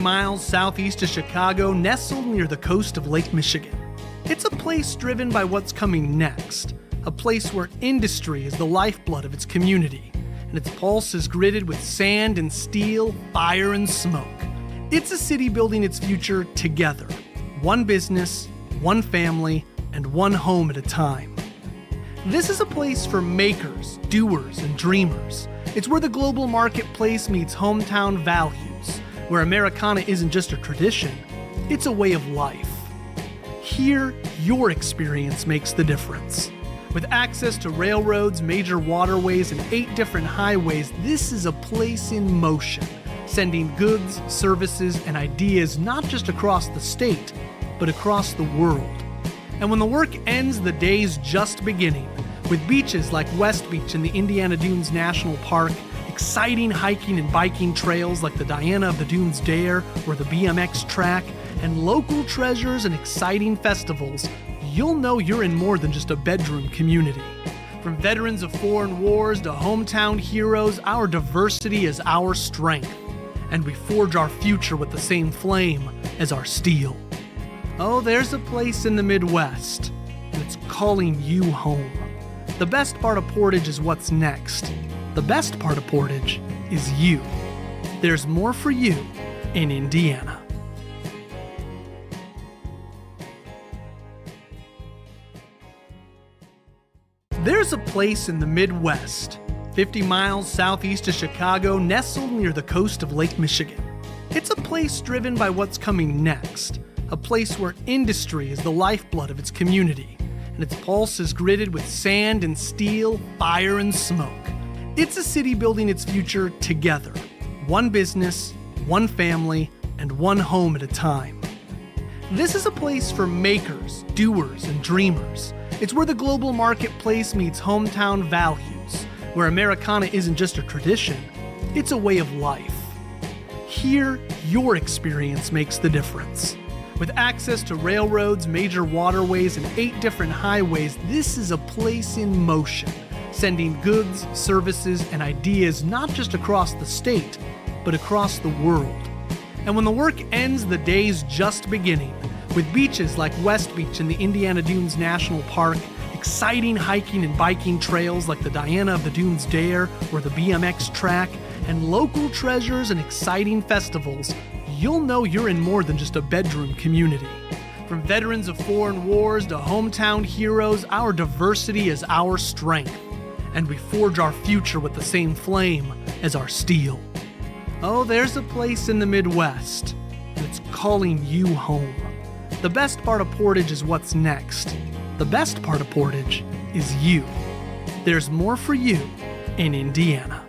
Miles southeast of Chicago, nestled near the coast of Lake Michigan. It's a place driven by what's coming next, a place where industry is the lifeblood of its community, and its pulse is gritted with sand and steel, fire and smoke. It's a city building its future together, one business, one family, and one home at a time. This is a place for makers, doers, and dreamers. It's where the global marketplace meets hometown values, where Americana isn't just a tradition, it's a way of life. Here, your experience makes the difference. With access to railroads, major waterways, and 8 different highways, this is a place in motion, sending goods, services, and ideas not just across the state, but across the world. And when the work ends, the day's just beginning, with beaches like West Beach in the Indiana Dunes National Park, exciting hiking and biking trails like the Diana of the Dunes Dare or the BMX track, and local treasures and exciting festivals, you'll know you're in more than just a bedroom community. From veterans of foreign wars to hometown heroes, our diversity is our strength, and we forge our future with the same flame as our steel. Oh, there's a place in the Midwest, and it's calling you home. The best part of Portage is what's next. The best part of Portage is you. There's more for you in Indiana. There's a place in the Midwest, 50 miles southeast of Chicago, nestled near the coast of Lake Michigan. It's a place driven by what's coming next, a place where industry is the lifeblood of its community, and its pulse is gritted with sand and steel, fire and smoke. It's a city building its future together, one business, one family, and one home at a time. This is a place for makers, doers, and dreamers. It's where the global marketplace meets hometown values, where Americana isn't just a tradition, it's a way of life. Here, your experience makes the difference. With access to railroads, major waterways, and 8 different highways, this is a place in motion, sending goods, services, and ideas not just across the state, but across the world. And when the work ends, the day's just beginning, with beaches like West Beach in the Indiana Dunes National Park, exciting hiking and biking trails like the Diana of the Dunes Dare or the BMX track, and local treasures and exciting festivals, you'll know you're in more than just a bedroom community. From veterans of foreign wars to hometown heroes, our diversity is our strength, and we forge our future with the same flame as our steel. Oh, there's a place in the Midwest, and it's calling you home. The best part of Portage is what's next. The best part of Portage is you. There's more for you in Indiana.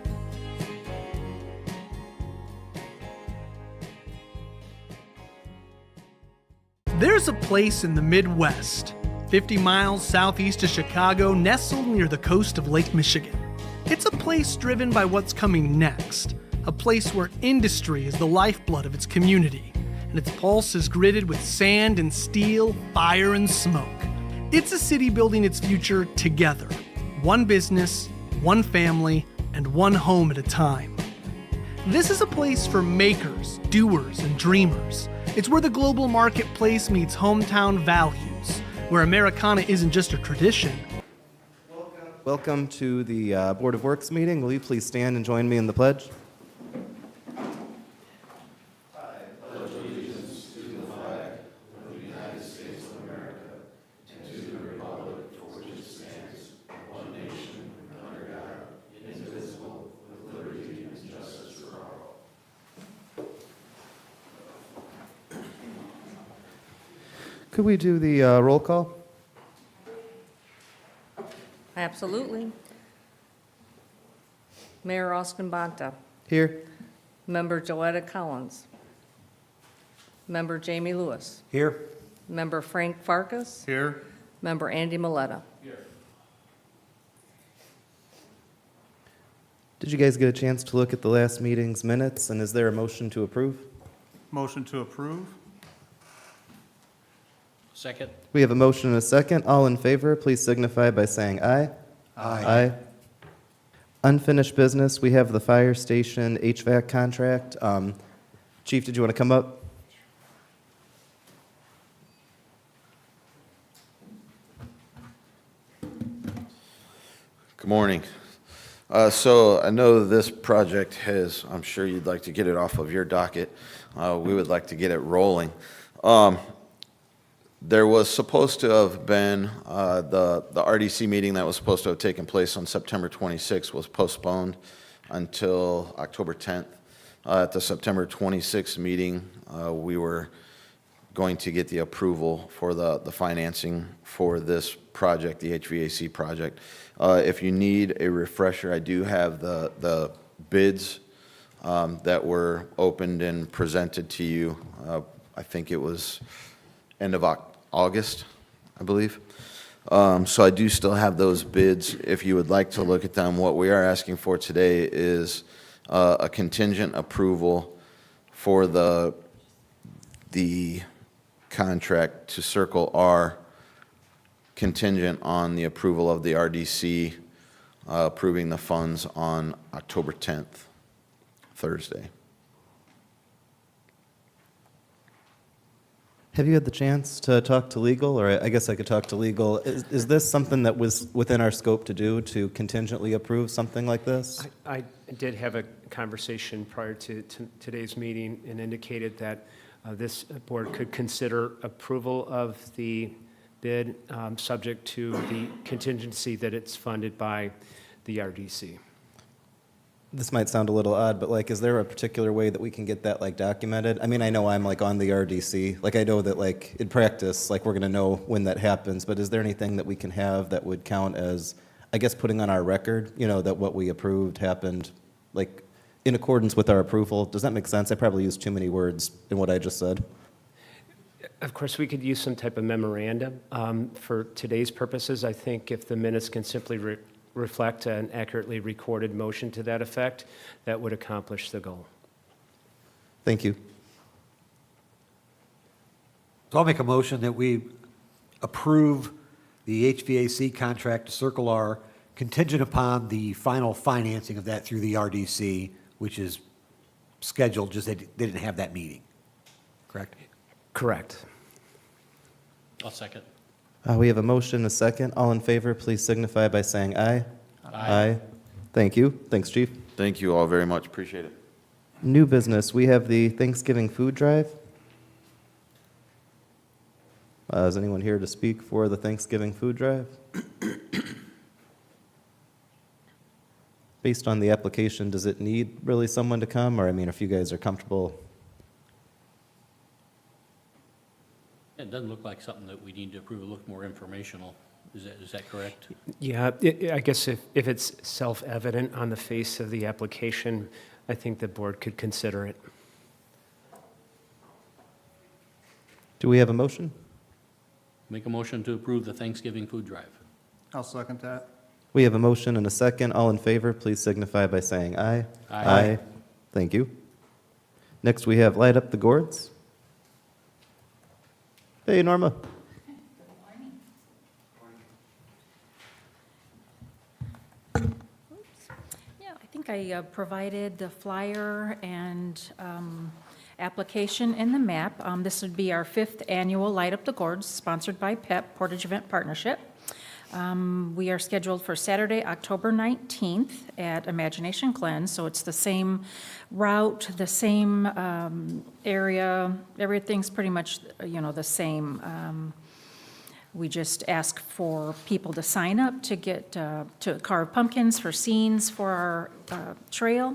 There's a place in the Midwest, 50 miles southeast of Chicago, nestled near the coast of Lake Michigan. It's a place driven by what's coming next, a place where industry is the lifeblood of its community, and its pulse is gritted with sand and steel, fire and smoke. It's a city building its future together, one business, one family, and one home at a time. This is a place for makers, doers, and dreamers. It's where the global marketplace meets hometown values, where Americana isn't just a tradition. Welcome to the Board of Works meeting. Will you please stand and join me in the pledge? Could we do the roll call? Absolutely. Mayor Austin Bonta. Here. Member Joetta Collins. Member Jamie Lewis. Here. Member Frank Farkas. Here. Member Andy Maletta. Here. Did you guys get a chance to look at the last meeting's minutes, and is there a motion to approve? Motion to approve. Second. We have a motion and a second. All in favor, please signify by saying aye. Aye. Unfinished business, we have the fire station HVAC contract. Chief, did you want to come up? Good morning. So I know this project has, I'm sure you'd like to get it off of your docket. We would like to get it rolling. There was supposed to have been, the RDC meeting that was supposed to have taken place on September 26th was postponed until October 10th. At the September 26th meeting, we were going to get the approval for the financing for this project, the HVAC project. If you need a refresher, I do have the bids that were opened and presented to you. I think it was end of August, I believe. So I do still have those bids. If you would like to look at them, what we are asking for today is a contingent approval for the contract to Circle R, contingent on the approval of the RDC approving the funds on October 10th, Thursday. Have you had the chance to talk to legal, or I guess I could talk to legal? Is this something that was within our scope to do, to contingently approve something like this? I did have a conversation prior to today's meeting and indicated that this board could consider approval of the bid, subject to the contingency that it's funded by the RDC. This might sound a little odd, but like, is there a particular way that we can get that like documented? I mean, I know I'm like on the RDC, like I know that like in practice, like we're gonna know when that happens, but is there anything that we can have that would count as, I guess, putting on our record, you know, that what we approved happened, like in accordance with our approval? Does that make sense? I probably used too many words in what I just said. Of course, we could use some type of memorandum. For today's purposes, I think if the minutes can simply reflect an accurately recorded motion to that effect, that would accomplish the goal. Thank you. So I'll make a motion that we approve the HVAC contract to Circle R contingent upon the final financing of that through the RDC, which is scheduled, just they didn't have that meeting. Correct? Correct. I'll second. We have a motion, a second. All in favor, please signify by saying aye. Aye. Thank you. Thanks, Chief. Thank you all very much. Appreciate it. New business, we have the Thanksgiving food drive. Is anyone here to speak for the Thanksgiving food drive? Based on the application, does it need really someone to come? Or, I mean, if you guys are comfortable. It doesn't look like something that we need to approve. It looked more informational. Is that correct? Yeah, I guess if it's self-evident on the face of the application, I think the board could consider it. Do we have a motion? Make a motion to approve the Thanksgiving food drive. I'll second that. We have a motion and a second. All in favor, please signify by saying aye. Aye. Thank you. Next, we have Light Up the Gourds. Hey, Norma. Yeah, I think I provided the flyer and application and the map. This would be our 5th annual Light Up the Gourds, sponsored by PEP, Portage Event Partnership. We are scheduled for Saturday, October 19th at Imagination Glen, so it's the same route, the same area, everything's pretty much, the same. We just ask for people to sign up to get, to carve pumpkins for scenes for our trail,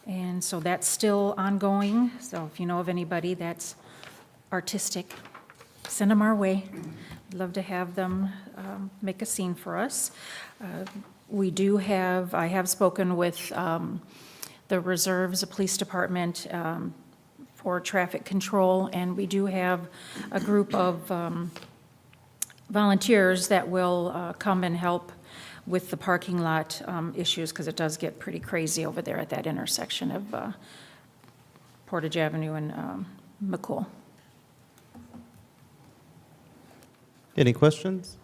and so that's still ongoing. So if you know of anybody that's artistic, send them our way. I'd love to have them make a scene for us. I have spoken with the reserves, the police department for traffic control, and we do have a group of volunteers that will come and help with the parking lot issues, because it does get pretty crazy over there at that intersection of Portage Avenue and McCool. Any questions?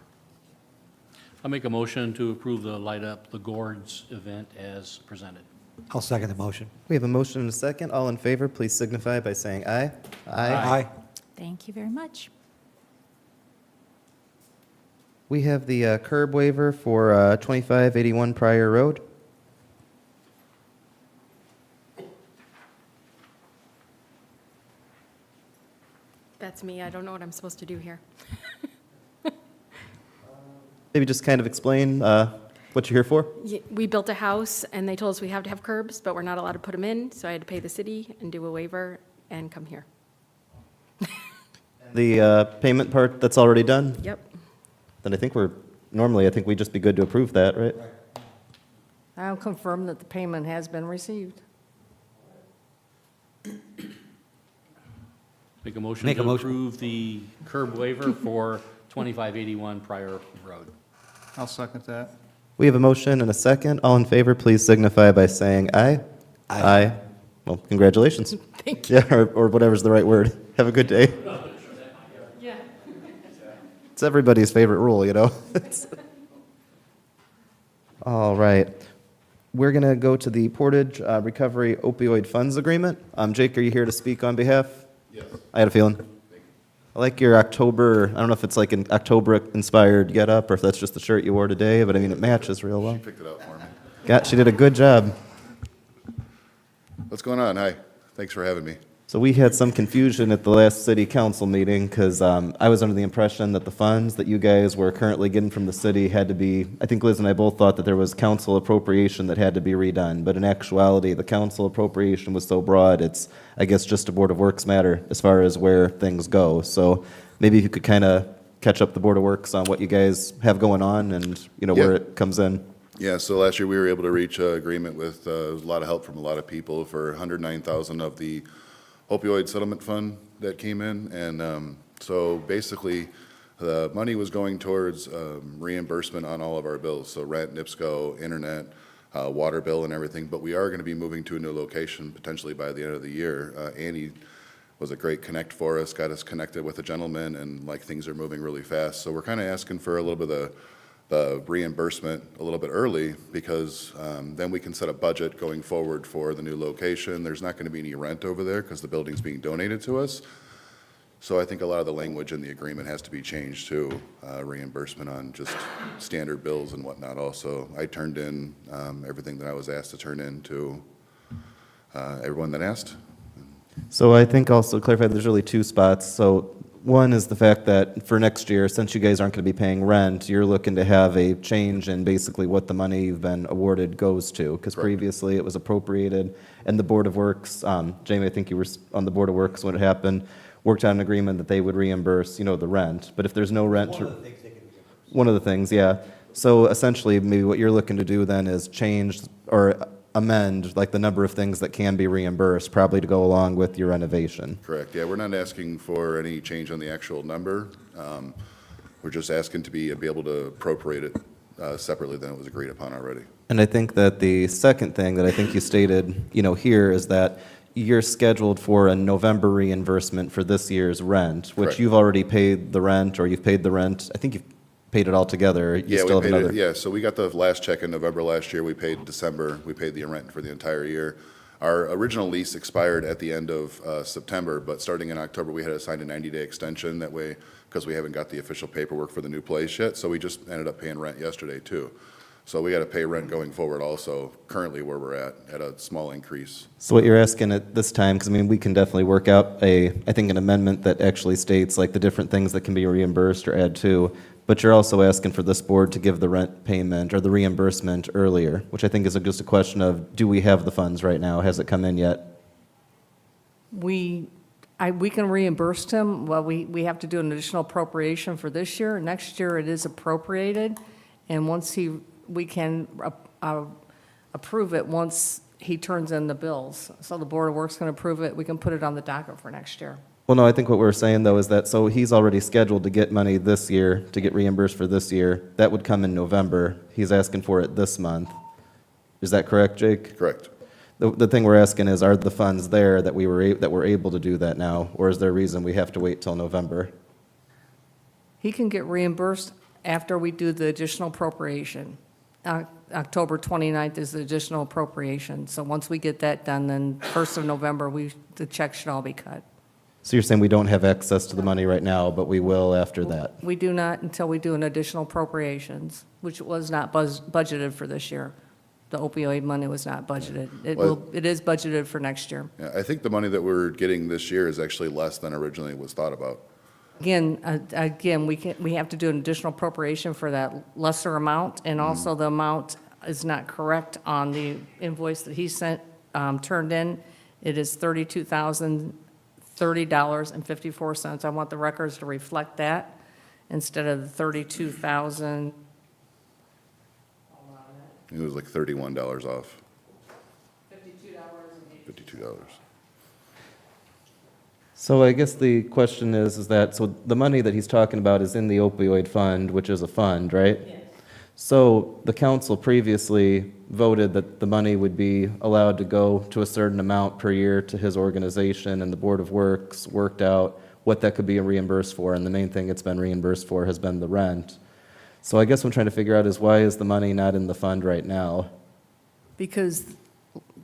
I'll make a motion to approve the Light Up the Gourds event as presented. I'll second the motion. We have a motion and a second. All in favor, please signify by saying aye. Aye. Thank you very much. We have the curb waiver for 2581 Pryor Road. That's me. I don't know what I'm supposed to do here. Maybe just kind of explain what you're here for. We built a house, and they told us we have to have curbs, but we're not allowed to put them in, so I had to pay the city and do a waiver and come here. The payment part, that's already done? Yep. Then I think normally I think we'd just be good to approve that, right? I'll confirm that the payment has been received. Make a motion Make a to motion. approve the curb waiver for 2581 Pryor Road. I'll second that. We have a motion and a second. All in favor, please signify by saying aye. Aye. Well, congratulations. Thank you. Yeah, or whatever's the right word. Have a good day. Yeah. It's everybody's favorite rule, you know? All right. We're going to go to the Portage Recovery Opioid Funds Agreement. Jake, are you here to speak on behalf? Yes. I had a feeling. I like your October, I don't know if it's like an October-inspired get-up or if that's just the shirt you wore today, but I mean, it matches real well. She picked it out for me. She did a good job. What's going on? Hi. Thanks for having me. So we had some confusion at the last city council meeting because I was under the impression that the funds that you guys were currently getting from the city had to be, I think Liz and I both thought that there was council appropriation that had to be redone. But in actuality, the council appropriation was so broad, it's, I guess, just a Board of Works matter as far as where things go. So maybe if you could kind of catch up the Board of Works on what you guys have going on and, you know, where Yeah. it comes in. Yeah, so last year we were able to reach an agreement with a lot of help from a lot of people for 109,000 of the opioid settlement fund that came in. And so basically, the money was going towards reimbursement on all of our bills. So rent, NIPSCO, internet, water bill and everything. But we are going to be moving to a new location potentially by the end of the year. Annie was a great connect for us, got us connected with a gentleman, and like things are moving really fast. So we're kind of asking for a little bit of the reimbursement a little bit early because then we can set a budget going forward for the new location. There's not going to be any rent over there because the building's being donated to us. So I think a lot of the language in the agreement has to be changed to reimbursement on just standard bills and whatnot also. I turned in everything that I was asked to turn in to everyone that asked. So I think also to clarify, there's really two spots. So one is the fact that for next year, since you guys aren't going to be paying rent, you're looking to have a change in basically what the money you've been awarded goes to, because Correct. previously it was appropriated, and the Board of Works, Jamie, I think you were on the Board of Works when it happened, worked out an agreement that they would reimburse, you know, the rent. But if there's no rent, one of the things, yeah. So essentially, maybe what you're looking to do then is change or amend like the number of things that can be reimbursed, probably to go along with your renovation. Correct, yeah, we're not asking for any change on the actual number. We're just asking to be able to appropriate it separately than it was agreed upon already. And I think that the second thing that I think you stated, you know, here is that you're scheduled for a November reimbursement for this year's rent, which Correct. you've already paid the rent, or you've paid the rent. I think you've paid it all together. You Yeah, still we have paid another. it, yeah, so we got the last check in November last year, we paid December, we paid the rent for the entire year. Our original lease expired at the end of September, but starting in October, we had to sign a 90-day extension that way, because we haven't got the official paperwork for the new place yet, so we just ended up paying rent yesterday too. So we got to pay rent going forward also, currently where we're at a small increase. So what you're asking at this time, because I mean, we can definitely work out I think an amendment that actually states like the different things that can be reimbursed or add to, but you're also asking for this board to give the rent payment or the reimbursement earlier, which I think is just a question of, do we have the funds right now? Has it come in yet? We can reimburse him. Well, we have to do an additional appropriation for this year. Next year, it is appropriated, and we can approve it once he turns in the bills. So the Board of Works can approve it. We can put it on the docket for next year. Well, no, I think what we're saying, though, is that, so he's already scheduled to get money this year, to get reimbursed for this year. That would come in November. He's asking for it this month. Is that correct, Jake? Correct. The thing we're asking is, are the funds there that we're able to do that now, or is there a reason we have to wait till November? He can get reimbursed after we do the additional appropriation. October 29th is the additional appropriation. So once we get that done, then 1st of November, the check should all be cut. So you're saying we don't have access to the money right now, but we will after that? We do not until we do an additional appropriations, which was not budgeted for this year. The opioid money was not budgeted. It is budgeted for next year. Yeah, I think the money that we're getting this year is actually less than originally was thought about. Again, we have to do an additional appropriation for that lesser amount, and also the amount is not correct on the invoice that he turned in. It is $32,030.54. I want the records to reflect that instead of the 32,000. It was like $31 off. $52. $52. So I guess the question is that, so the money that he's talking about is in the opioid fund, which is a fund, right? Yes. So the council previously voted that the money would be allowed to go to a certain amount per year to his organization, and the Board of Works worked out what that could be reimbursed for, and the main thing it's been reimbursed for has been the rent. So I guess what I'm trying to figure out is why is the money not in the fund right now? Because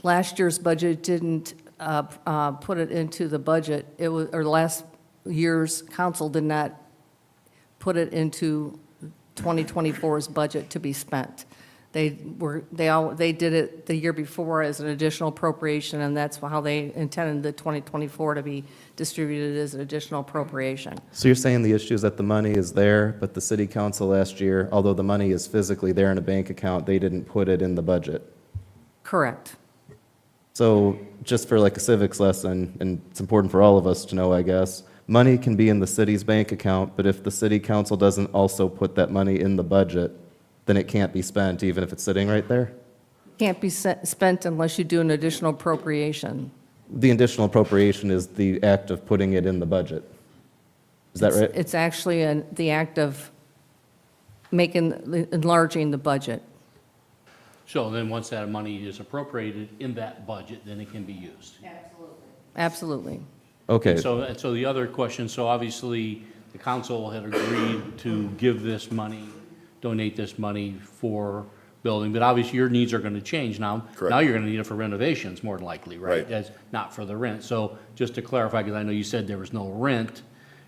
last year's budget didn't put it into the budget. It was, or last year's council did not put it into 2024's budget to be spent. They did it the year before as an additional appropriation, and that's how they intended the 2024 to be distributed as an additional appropriation. So you're saying the issue is that the money is there, but the city council last year, although the money is physically there in a bank account, they didn't put it in the budget? Correct. So just for like a civics lesson, and it's important for all of us to know, I guess, money can be in the city's bank account, but if the city council doesn't also put that money in the budget, then it can't be spent, even if it's sitting right there? Can't be spent unless you do an additional appropriation. The additional appropriation is the act of putting it in the budget. Is that right? It's actually the act of enlarging the budget. So then once that money is appropriated in that budget, then it can be used. Absolutely. Okay. So the other question, so obviously the council had agreed to give this money, donate this money for building, but obviously your needs are going to change now. Correct. Now you're going to need it for renovations, more than likely, right? Right. As not for the rent. So just to clarify, because I know you said there was no rent,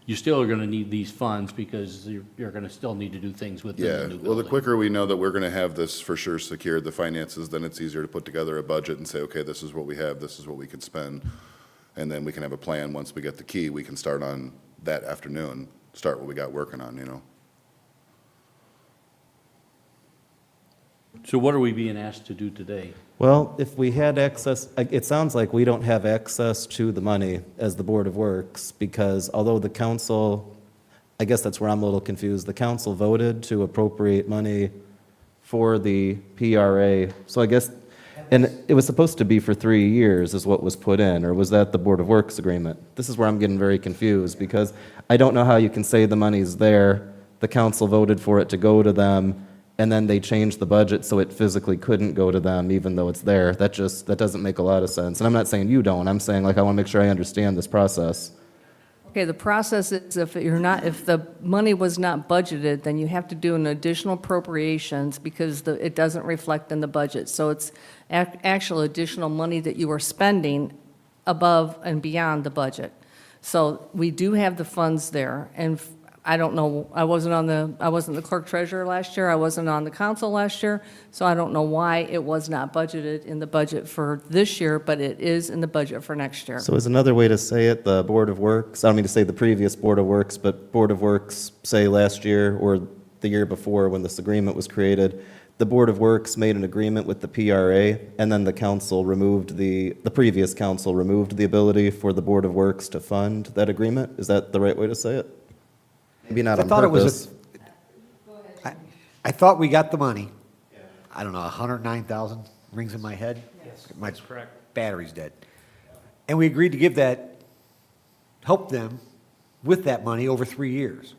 you still are going to need these funds because you're going to still need to do things within the Yeah, new building. well, the quicker we know that we're going to have this for sure secured, the finances, then it's easier to put together a budget and say, okay, this is what we have, this is what we can spend. And then we can have a plan. Once we get the key, we can start on that afternoon, start what we got working on, you know? So what are we being asked to do today? Well, if we had access, it sounds like we don't have access to the money as the Board of Works, because although the council, I guess that's where I'm a little confused, the council voted to appropriate money for the PRA, so I guess, and it was supposed to be for 3 years is what was put in, or was that the Board of Works agreement? This is where I'm getting very confused, because I don't know how you can say the money's there, the council voted for it to go to them, and then they changed the budget so it physically couldn't go to them even though it's there. That doesn't make a lot of sense. And I'm not saying you don't, I'm saying like I want to make sure I understand this process. Okay, the process is if the money was not budgeted, then you have to do an additional appropriations because it doesn't reflect in the budget. So it's actual additional money that you are spending above and beyond the budget. So we do have the funds there, and I don't know, I wasn't the clerk treasurer last year, I wasn't on the council last year, so I don't know why it was not budgeted in the budget for this year, but it is in the budget for next year. So is another way to say it, the Board of Works, I don't mean to say the previous Board of Works, but Board of Works, say last year or the year before when this agreement was created, the Board of Works made an agreement with the PRA, and then the council removed the previous council removed the ability for the Board of Works to fund that agreement? Is that the right way to say it? Maybe not on purpose. I thought we got the money. I don't know, 109,000 rings in my head? Yes, My that's correct. battery's dead. And we agreed to give help them with that money over 3 years.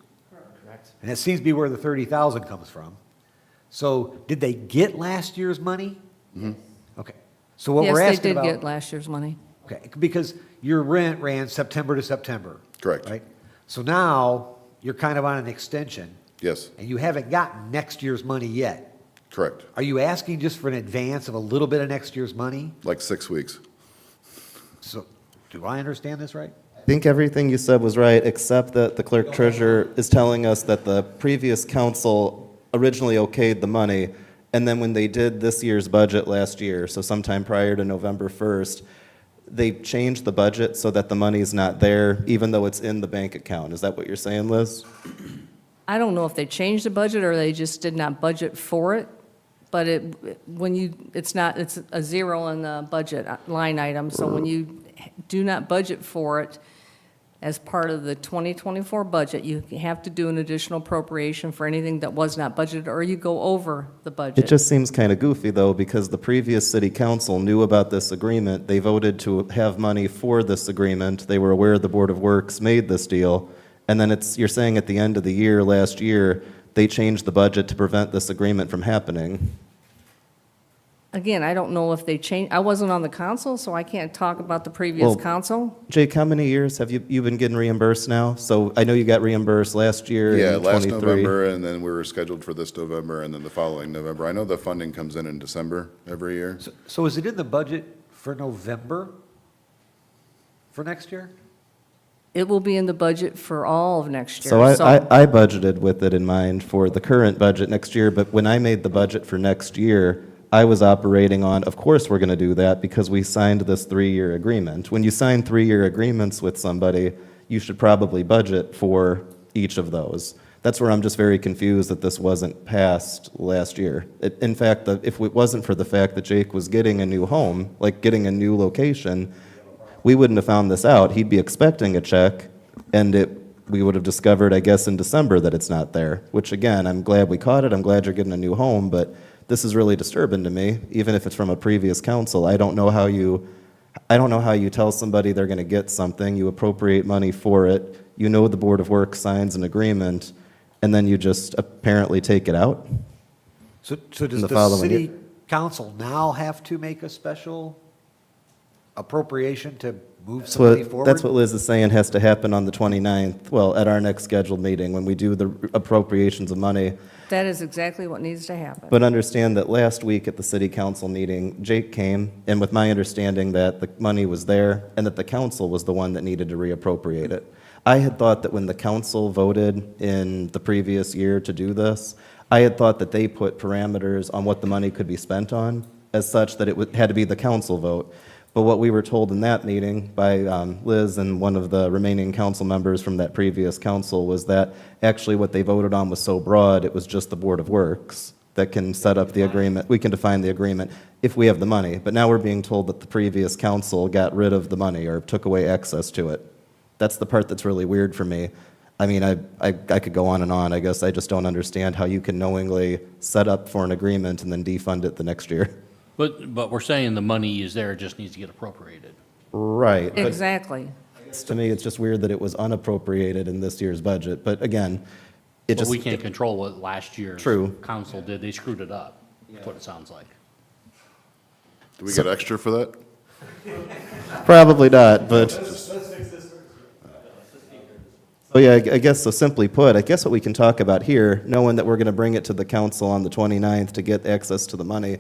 Correct. And that seems to be where the 30,000 comes from. So did they get last year's money? Mm-hmm. Okay. So what we're asking about. Yes, they did get last year's money. Okay, because your rent ran September to September. Correct. Right? So now you're kind of on an extension. Yes, And you haven't gotten next year's money yet. Correct, Are you asking just for an advance of a little bit of next year's money? like 6 weeks. So, do I understand this right? I think everything you said was right, except that the clerk treasurer is telling us that the previous council originally okayed the money, and then when they did this year's budget last year, so sometime prior to November 1st, they changed the budget so that the money's not there, even though it's in the bank account. Is that what you're saying, Liz? I don't know if they changed the budget or they just did not budget for it, but it's a zero in the budget line item, so when you do not budget for it as part of the 2024 budget, you have to do an additional appropriation for anything that was not budgeted, or you go over the budget. It just seems kind of goofy, though, because the previous city council knew about this agreement. They voted to have money for this agreement. They were aware the Board of Works made this deal. And then you're saying at the end of the year, last year, they changed the budget to prevent this agreement from happening. Again, I don't know if they changed, I wasn't on the council, so I can't talk about the previous Well, council. Jake, how many years have you been getting reimbursed now? So I know you got reimbursed last year Yeah, in last 23. November, and then we were scheduled for this November, and then the following November. I know the funding comes in December every year. So is it in the budget for November for next year? It will be in the budget for all of next year. So I budgeted with it in mind for the current budget next year, but when I made the budget for next year, I was operating on, of course we're going to do that because we signed this 3-year agreement. When you sign 3-year agreements with somebody, you should probably budget for each of those. That's where I'm just very confused that this wasn't passed last year. In fact, if it wasn't for the fact that Jake was getting a new home, like getting a new location, we wouldn't have found this out. He'd be expecting a check, and we would have discovered, I guess, in December that it's not there, which again, I'm glad we caught it. I'm glad you're getting a new home, but this is really disturbing to me, even if it's from a previous council. I don't know how you tell somebody they're going to get something, you appropriate money for it, you know the Board of Works signs an agreement, and then you just apparently take it out? So does the the following city year. council now have to make a special appropriation to move That's some money what, forward? that's what Liz is saying has to happen on the 29th, well, at our next scheduled meeting, when we do the appropriations of money. That is exactly what needs to happen. But understand that last week at the city council meeting, Jake came, and with my understanding that the money was there, and that the council was the one that needed to reappropriate it. I had thought that when the council voted in the previous year to do this, I had thought that they put parameters on what the money could be spent on, as such that had to be the council vote. But what we were told in that meeting by Liz and one of the remaining council members from that previous council was that actually what they voted on was so broad, it was just the Board of Works that can set up the agreement. We can define the agreement if we have the money. But now we're being told that the previous council got rid of the money or took away access to it. That's the part that's really weird for me. I mean, I could go on and on. I guess I just don't understand how you can knowingly set up for an agreement and then defund it the next year. But we're saying the money is there, it just needs to get appropriated. Right. But Exactly. to me, it's just weird that it was unappropriated in this year's budget. But again, it But just. we can't control what last year's True. council did. They screwed it up, that's what it sounds like. Do we get extra for that? Probably not, but. So yeah, I guess, so simply put, I guess what we can talk about here, knowing that we're going to bring it to the council on the 29th to get access to the money,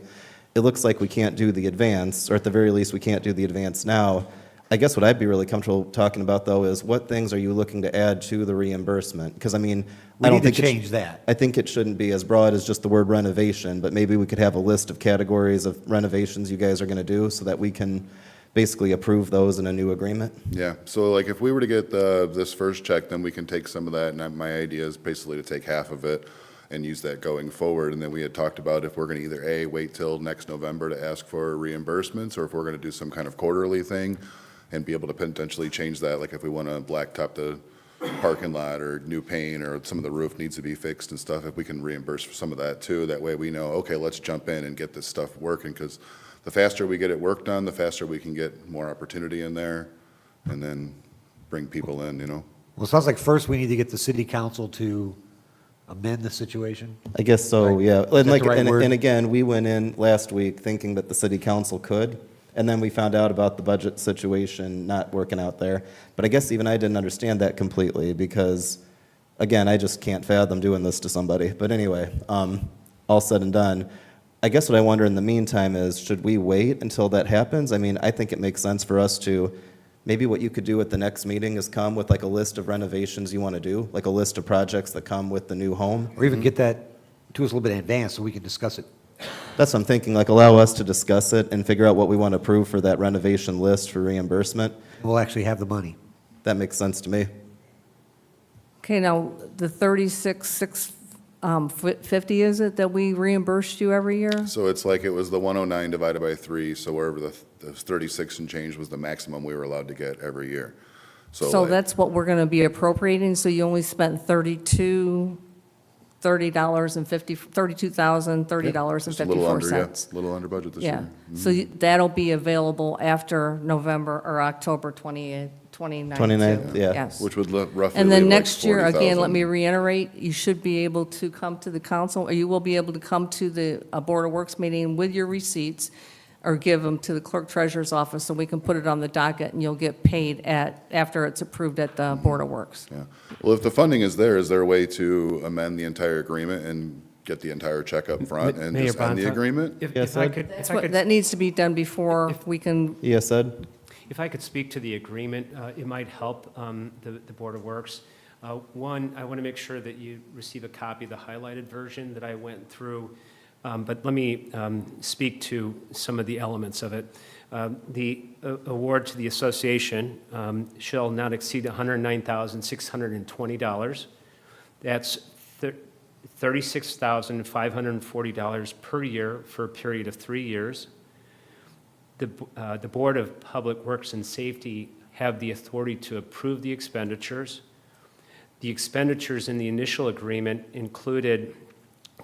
it looks like we can't do the advance, or at the very least, we can't do the advance now. I guess what I'd be really comfortable talking about, though, is what things are you looking to add to the reimbursement? Because, I mean, We I don't need to think change that. I think it shouldn't be as broad as just the word renovation, but maybe we could have a list of categories of renovations you guys are going to do so that we can basically approve those in a new agreement. Yeah, so like if we were to get this first check, then we can take some of that, and my idea is basically to take half of it and use that going forward. And then we had talked about if we're going to either A, wait till next November to ask for reimbursements, or if we're going to do some kind of quarterly thing and be able to potentially change that, like if we want to blacktop the parking lot or new paint or some of the roof needs to be fixed and stuff, if we can reimburse for some of that too. That way we know, okay, let's jump in and get this stuff working, because the faster we get it work done, the faster we can get more opportunity in there and then bring people in, you know? Well, it sounds like first we need to get the city council to amend the situation. I guess so, Right. yeah. Is that And the like, right word? and again, we went in last week thinking that the city council could, and then we found out about the budget situation not working out there. But I guess even I didn't understand that completely because, again, I just can't fathom doing this to somebody. But anyway, all all said and done. I guess what I wonder in the meantime is, should we wait until that happens? I mean, I think it makes sense for us to, maybe what you could do at the next meeting is come with like a list of renovations you want to do, like a list of projects that come with the new home. Or even get that to us a little bit in advance so we can discuss it. That's what I'm thinking, like allow us to discuss it and figure out what we want to approve for that renovation list for reimbursement. We'll actually have the money. That makes sense to me. Okay, now, the 36,650, is it, that we reimbursed you every year? So it's like it was the 109 divided by 3, so wherever the 36 and change was the maximum we were allowed to get every year. So like- that's what we're going to be appropriating, so you only spent $32,030.54. Just a little under, yeah, a little under budget this Yeah, year. so that'll be available after November or October 29th. 29th, yeah. Yes. Which would look roughly. And then leave like next year, again, let 40,000. me reiterate, you should be able to come to the council, or you will be able to come to the Board of Works meeting with your receipts, or give them to the clerk treasurer's office, so we can put it on the docket, and you'll get paid after it's approved at the Board of Works. Yeah. Well, if the funding is there a way to amend the entire agreement and get the entire check up front and Mayor just end the Bonta, agreement? If I could, That needs to be done before we can, Yes, Ed? if I could speak to the agreement, it might help the Board of Works. One, I want to make sure that you receive a copy of the highlighted version that I went through, but let me speak to some of the elements of it. The award to the association shall not exceed $109,620. That's $36,540 per year for a period of 3 years. The Board of Public Works and Safety have the authority to approve the expenditures. The expenditures in the initial agreement included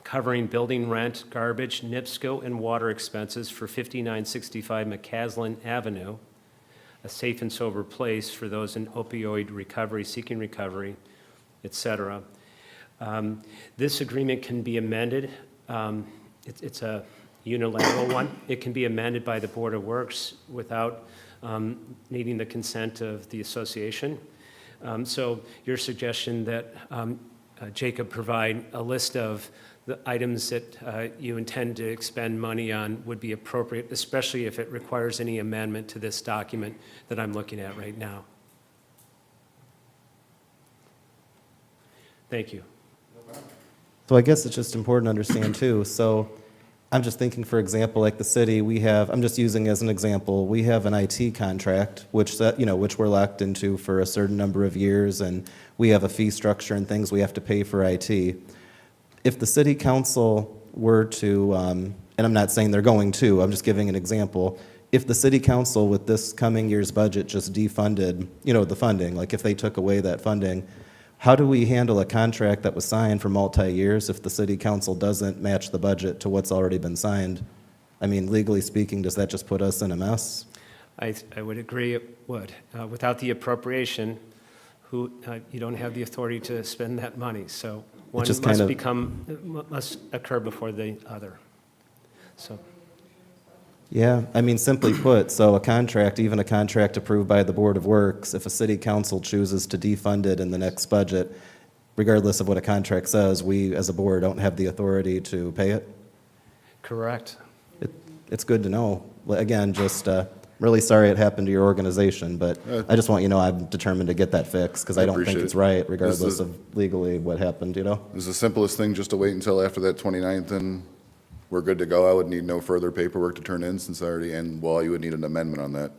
covering building rent, garbage, NIPSCO, and water expenses for 5965 McCaslin Avenue, a safe and sober place for those in opioid recovery, seeking recovery, et cetera. This agreement can be amended. It's a unilateral one. It can be amended by the Board of Works without needing the consent of the association. So your suggestion that Jacob provide a list of the items that you intend to expend money on would be appropriate, especially if it requires any amendment to this document that I'm looking at right now. Thank you. So I guess it's just important to understand too. So I'm just thinking, for example, like the city, we have, I'm just using as an example, we have an IT contract, which which we're locked into for a certain number of years, and we have a fee structure and things we have to pay for IT. If the city council were to, and I'm not saying they're going to, I'm just giving an example, if the city council with this coming year's budget just defunded, the funding, like if they took away that funding, how do we handle a contract that was signed for multi-years if the city council doesn't match the budget to what's already been signed? I mean, legally speaking, does that just put us in a mess? I would agree it would. Without the appropriation, you don't have the authority to spend that money. So one just kind must occur before the other. So. Yeah, I mean, simply put, so a contract, even a contract approved by the Board of Works, if a city council chooses to defund it in the next budget, regardless of what a contract says, we as a board don't have the authority to pay it? Correct. It's good to know. Again, just really sorry it happened to your organization, but I just want you to know I'm determined to get that fixed because I don't think appreciate it's it. right, regardless of legally what happened, It's the simplest thing just to wait until after that 29th and we're good to go. I would need no further paperwork to turn in since I already, and well, you would need an amendment on that,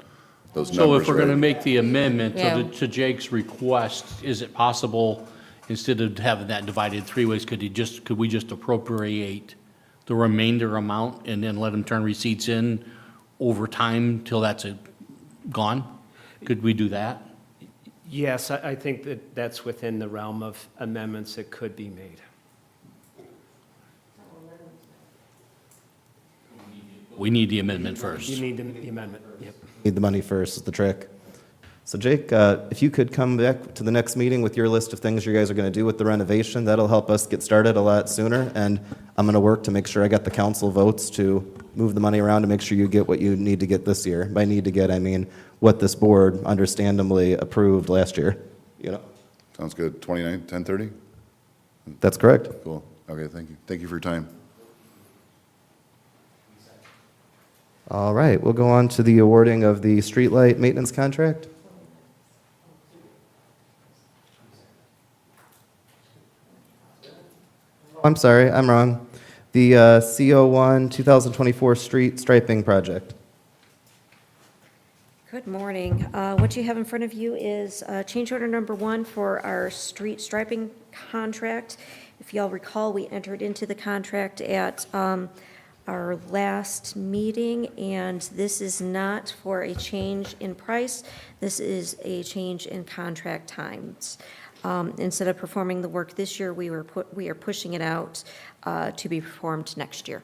those numbers. So if we're going to right? make the amendment Yeah. to Jake's request, is it possible, instead of having that divided 3 ways, could we just appropriate the remainder amount and then let him turn receipts in over time till that's gone? Could we do that? Yes, I think that's within the realm of amendments that could be made. We need the amendment first. You need the amendment, yep. Need the money first is the trick. So Jake, if you could come back to the next meeting with your list of things you guys are going to do with the renovation, that'll help us get started a lot sooner. And I'm going to work to make sure I got the council votes to move the money around to make sure you get what you need to get this year. By need to get, I mean what this board understandably approved last year. Sounds good. 29th, 10:30? That's correct. Cool. Okay, thank you. Thank you for your time. All right, we'll go on to the awarding of the streetlight maintenance contract. I'm sorry, I'm wrong. The CO1 2024 street striping project. Good morning. What you have in front of you is change order number 1 for our street striping contract. If y'all recall, we entered into the contract at our last meeting, and this is not for a change in price. This is a change in contract times. Instead of performing the work this year, we are pushing it out to be performed next year.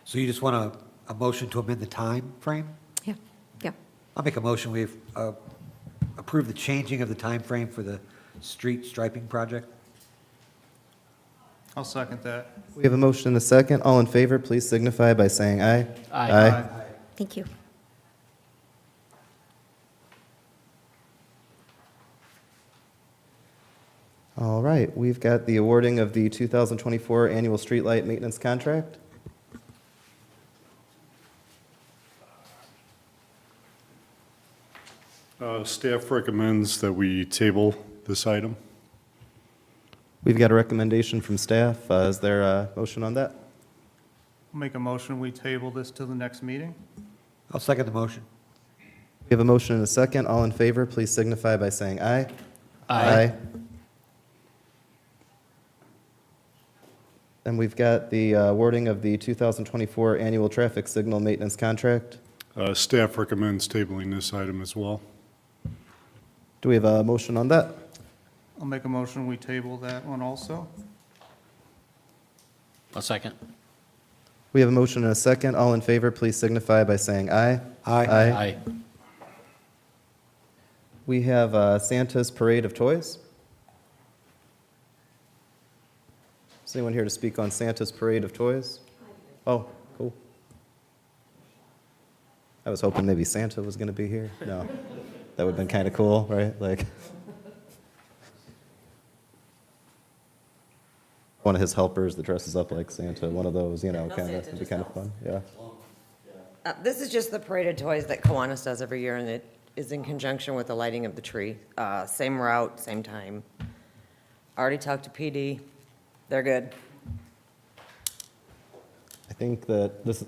So you just want a motion to amend the time frame? Yeah, yeah. I'll make a motion, we approve the changing of the time frame for the street striping project. I'll second that. We have a motion and a second. All in favor, please signify by saying aye. Aye. Thank you. All right, we've got the awarding of the 2024 annual streetlight maintenance contract. Staff recommends that we table this item. We've got a recommendation from staff. Is there a motion on that? I'll make a motion, we table this till the next meeting. I'll second the motion. We have a motion and a second. All in favor, please signify by saying aye. Aye. And we've got the awarding of the 2024 annual traffic signal maintenance contract. Staff recommends tabling this item as well. Do we have a motion on that? I'll make a motion, we table that one also. A second. We have a motion and a second. All in favor, please signify by saying aye. Aye. We have Santa's Parade of Toys. Is anyone here to speak on Santa's Parade of Toys? Oh, cool. I was hoping maybe Santa was going to be here. No, that would have been kind of cool, right? Like one of his helpers that dresses up like Santa, one of those, kind of, it'd be kind of fun, yeah. This is just the parade of toys that Kiwanis does every year, and it is in conjunction with the lighting of the tree. Same route, same time. Already talked to PD. They're good. I think that this,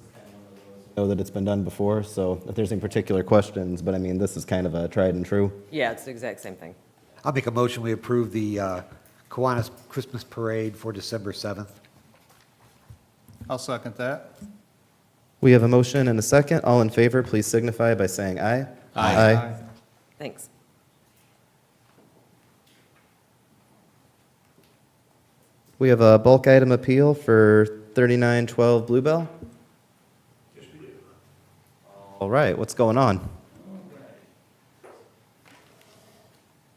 know that it's been done before, so if there's any particular questions, but I mean, this is kind of a tried and true. Yeah, it's the exact same thing. I'll make a motion, we approve the Kiwanis Christmas Parade for December 7th. I'll second that. We have a motion and a second. All in favor, please signify by saying aye. Aye. Thanks. We have a bulk item appeal for 3912 Bluebell. All right, what's going on?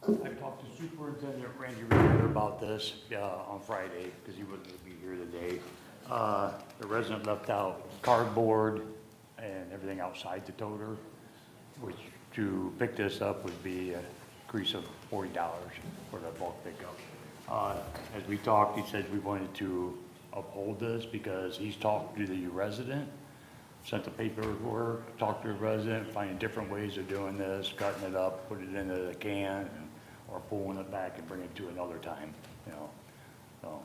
I talked to Superintendent Randy Ritter about this on Friday, because he wasn't going to be here today. The resident left out cardboard and everything outside the toter, which to pick this up would be an increase of $40 for the bulk pickup. As we talked, he said we wanted to uphold this because he's talked to the resident, sent the paperwork, talked to the resident, finding different ways of doing this, cutting it up, put it into the can, or pulling it back and bring it to another time, So,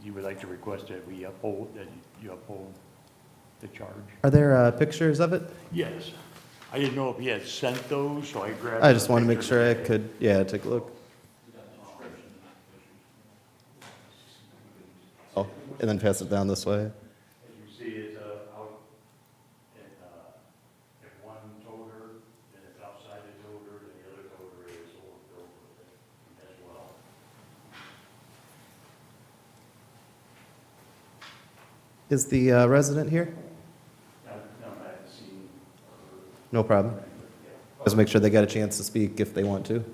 you would like to request that we uphold, that you uphold the charge? Are there pictures of it? Yes. I didn't know if he had sent those, so I grabbed. I just want to make pictures sure I today. could, take a look. Oh, and then pass it down this way. As you see, it's out in one toter, then it's outside the toter, and the other toter is overfilled with it as well. Is the resident here? No, I haven't seen. No problem. Just make sure they got a chance to speak if they want to.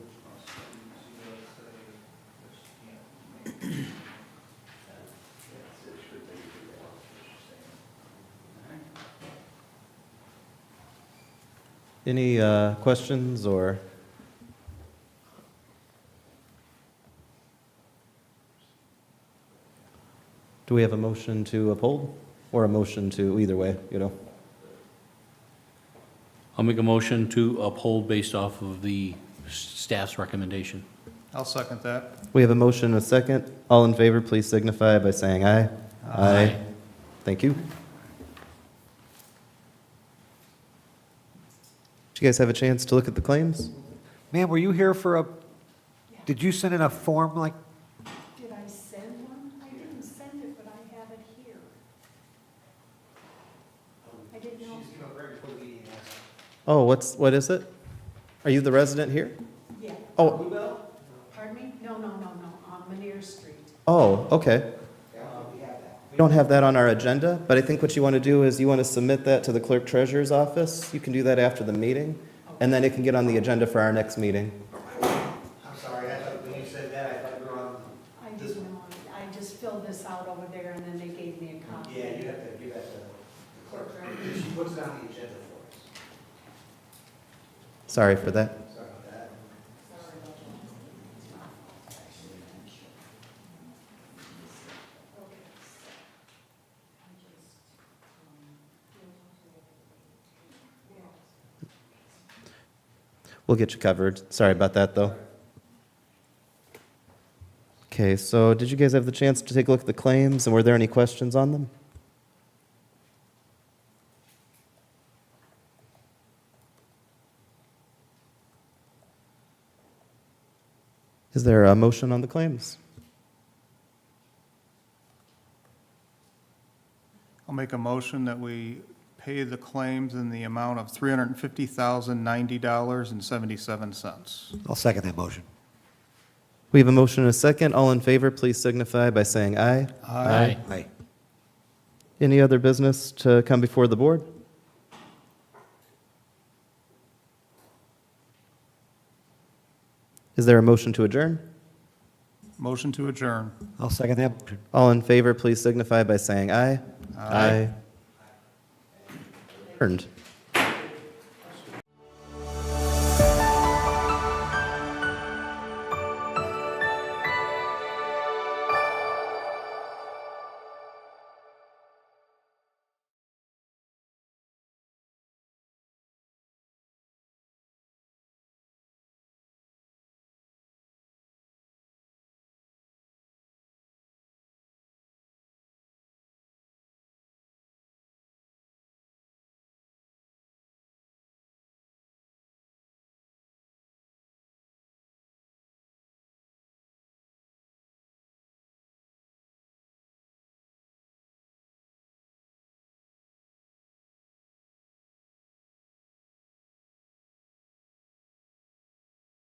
Any questions or? Do we have a motion to uphold or a motion to either way, you know? I'll make a motion to uphold based off of the staff's recommendation. I'll second that. We have a motion and a second. All in favor, please signify by saying aye. Aye. Thank you. Did you guys have a chance to look at the claims? Ma'am, were you here for did you send in a form like, Did I send one? I didn't send it, but I have it here. I didn't know. Oh, what is it? Are you the resident here? Yeah. Oh, Pardon me? No, on Manere Street. oh, okay. We don't have that on our agenda, but I think what you want to do is you want to submit that to the clerk treasurer's office. You can do that after the meeting, and then it can get on the agenda for our next meeting. I'm sorry, when you said that, I thought we were on. I didn't know. I just filled this out over there and then they gave me a copy. Yeah, you have to give that to the clerk. She puts it on the agenda for us. Sorry for that. Sorry about that. We'll get you covered. Sorry about that, though. Okay, so did you guys have the chance to take a look at the claims, and were there any questions on them? Is there a motion on the claims? I'll make a motion that we pay the claims in the amount of $350,090.77. I'll second that motion. We have a motion and a second. All in favor, please signify by saying aye. Aye. Any other business to come before the board? Is there a motion to adjourn? Motion to adjourn. I'll second that motion. All in favor, please signify by saying aye. Aye. Adjourned.